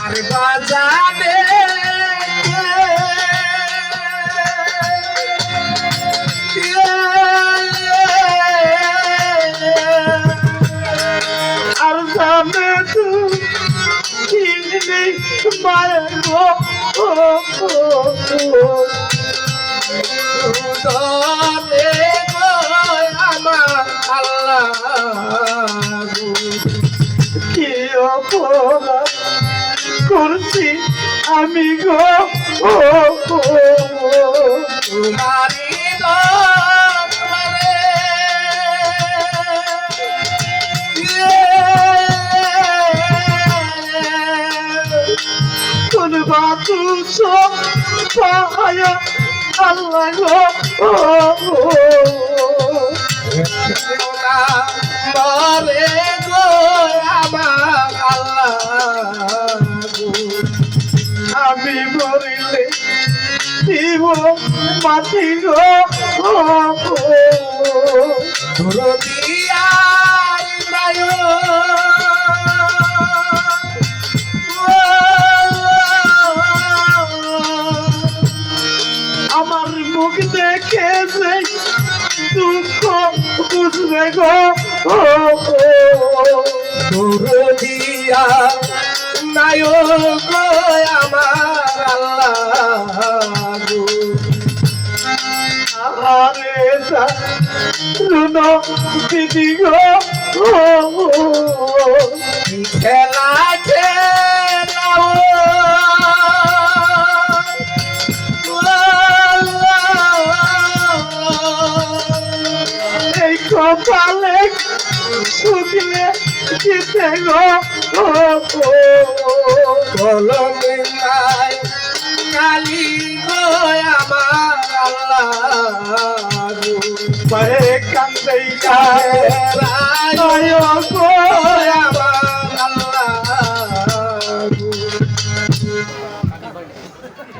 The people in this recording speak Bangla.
আর বাজানে আর জানে তুমি মায়ের গো আমার আল্লাহ কি অপরাধ করছি আমি গো তোমারি কোন বাতুল পায়া আল্লাহ গো মরে গো আমার আল্লাহ আমি মরিলে দিব মাটি গো দিয়া আমার মুখ দেখে যে দুঃখ বুঝবে গো দিয়া নায়ক আমার আল্লাহ আরে রুন দিদি গো খেলা খেলাও এই কপালে শুকলে জিতে গো কলমে নাই কালি গো আমার আল্লাহ পায়ে কান্দে যায় গো